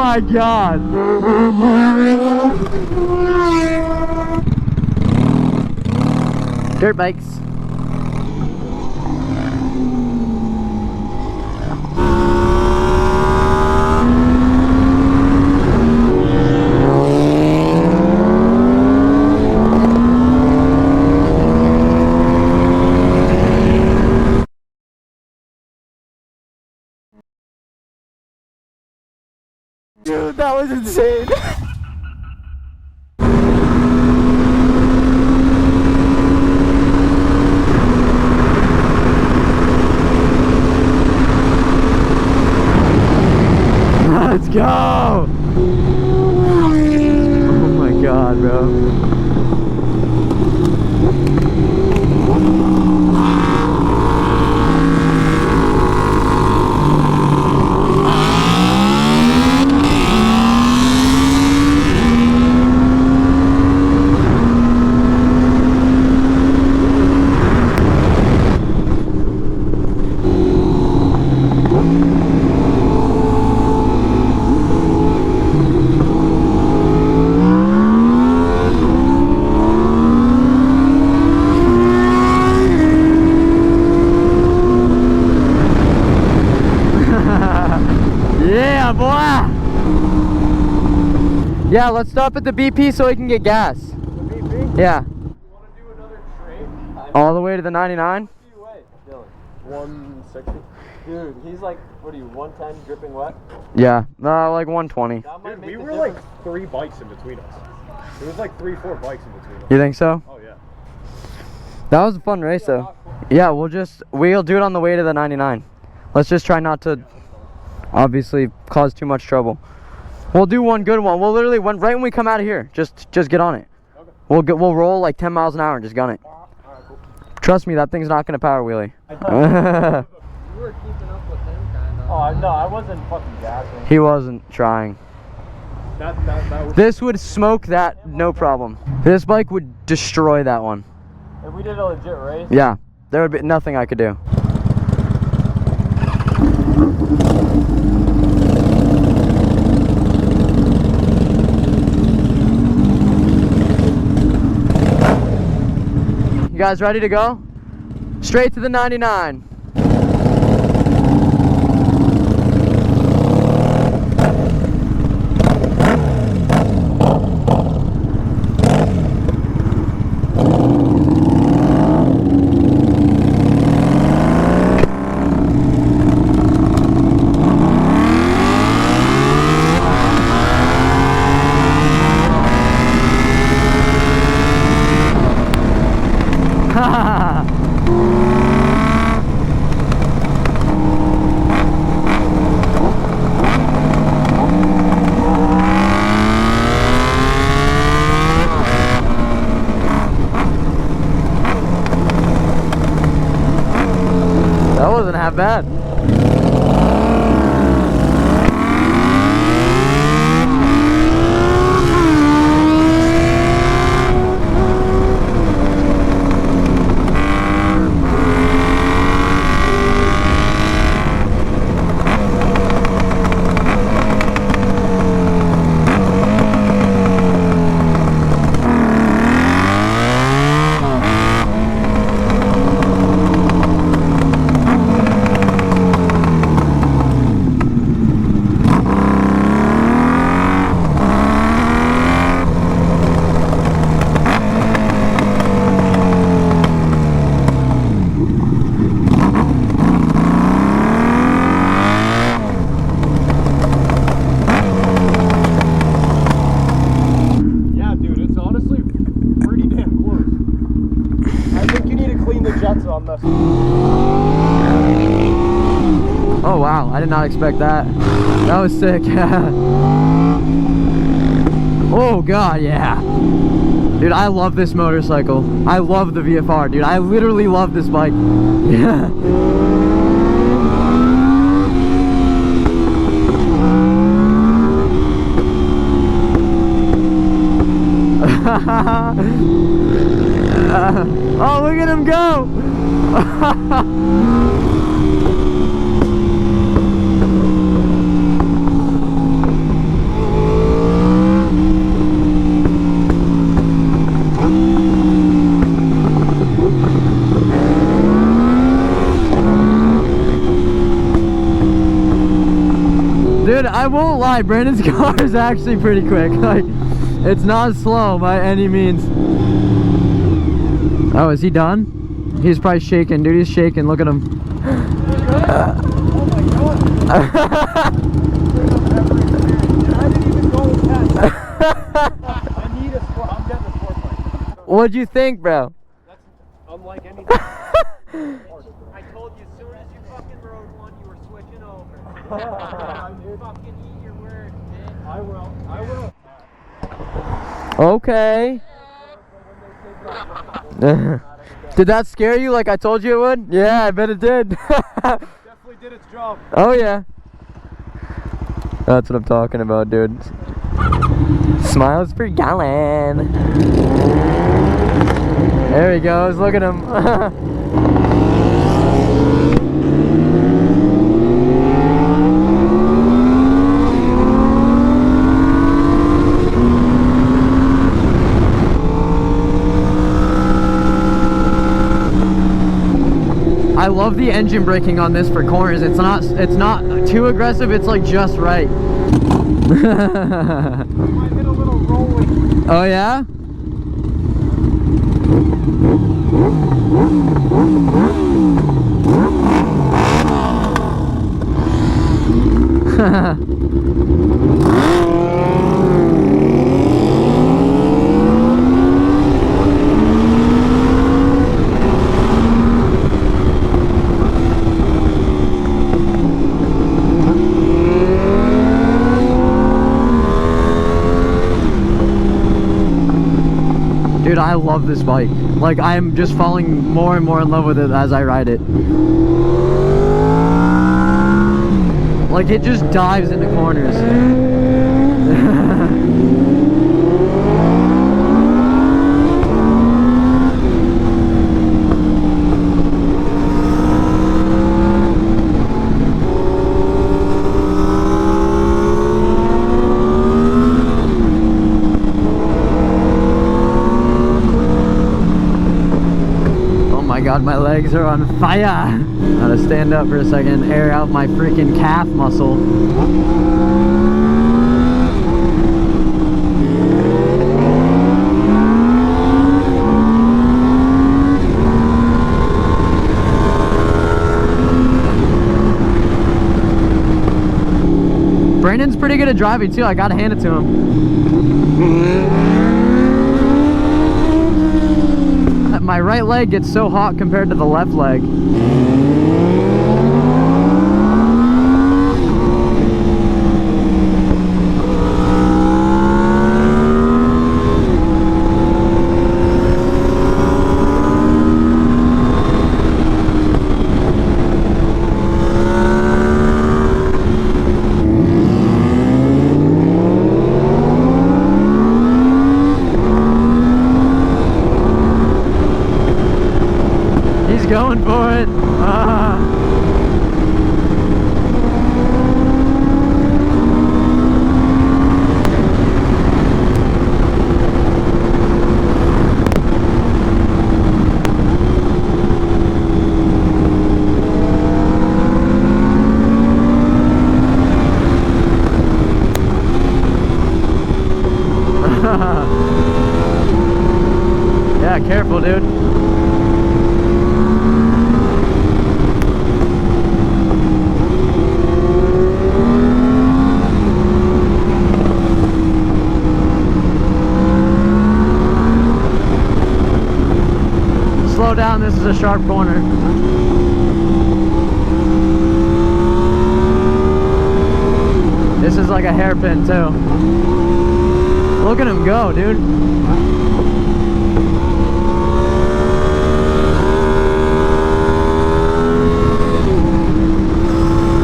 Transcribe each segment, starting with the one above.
my god. Dirt bikes. Dude, that was insane. Let's go! Oh my god, bro. Yeah, boy! Yeah, let's stop at the BP so we can get gas. The BP? Yeah. You want to do another trade? All the way to the 99? Dylan. 160? Dude, he's like, what are you, 110 dripping wet? Yeah, like 120. Dude, we were like 3 bikes in between us. There was like 3-4 bikes in between us. You think so? Oh yeah. That was a fun race though. Yeah, we'll do it on the way to the 99. Let's just try not to obviously cause too much trouble. We'll do one good one. We'll literally right when we come out of here, just get on it. Okay. We'll roll like 10 miles an hour and just gun it. Alright, cool. Trust me, that thing's not gonna power wheelie. You were keeping up with him kind of. Oh no, I wasn't fucking gassing. He wasn't trying. That was... This would smoke that, no problem. This bike would destroy that one. If we did a legit race? Yeah, there would be nothing I could do. You guys ready to go? Straight to the 99. That wasn't half bad. Oh wow, I did not expect that. That was sick. Oh god, yeah. Dude, I love this motorcycle. I love the VFR, dude. I literally love this bike. Yeah. Oh, look at him go! lie, Brandon's car is actually pretty quick. Like, it's not slow by any means. Oh, is he done? He's probably shaking, dude. He's shaking. Look at him. Oh my god! I didn't even go past. I need a sport. I'm getting a sport bike. What'd you think, bro? That's unlike anything. I told you as soon as you fucking rode one, you were switching over. You fucking eat your words, man. I will. I will. Okay. Did that scare you like I told you it would? Yeah, I bet it did. Definitely did its job. Oh yeah. That's what I'm talking about, dude. Smiles for gallon. There he goes, look at him. I love the engine braking on this for corners. It's not too aggressive, it's like just right. I might hit a little rolling. Oh yeah? Dude, I love this bike. Like, I'm just falling more and more in love with it as I ride it. Like, it just dives into corners. God, my legs are on fire. Gotta stand up for a second, air out my freaking calf muscle. Brandon's pretty good at driving too, I gotta hand it to him. My right leg gets so hot compared to the left leg. Going for it. Yeah, careful, dude. Slow down, this is a sharp corner. This is like a hairpin too. Look at him go, dude.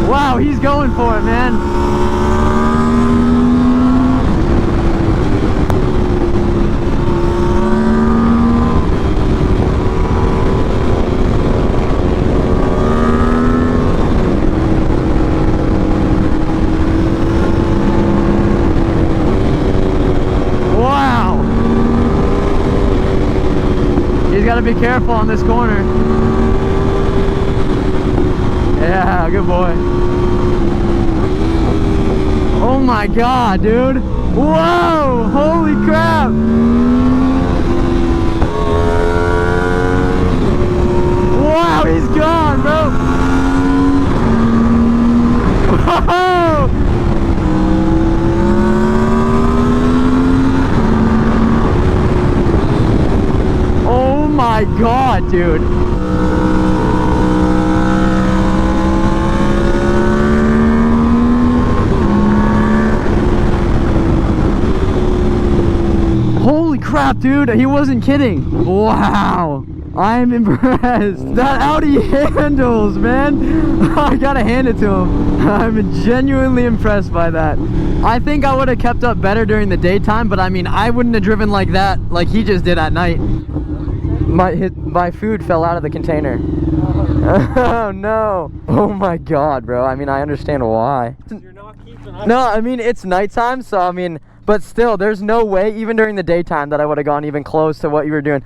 Wow, he's going for it, man. Gotta be careful on this corner. Yeah, good boy. Oh Oh my god, dude. Whoa! Holy crap! Wow, he's gone, bro! Whoa! Oh my god, dude. Holy crap, dude, he wasn't kidding. Wow, I'm impressed. That Audi handles, man. I gotta hand it to him. I'm genuinely impressed by that. I think I would have kept up better during the daytime, but I mean, I wouldn't have driven like that, like he just did at night. My food fell out of the container. Oh no. Oh my god, bro. I mean, I understand why. You're not keeping up. No, I mean, it's nighttime, so I mean, but still, there's no way, even during the daytime, that I would have gone even close to what you were doing.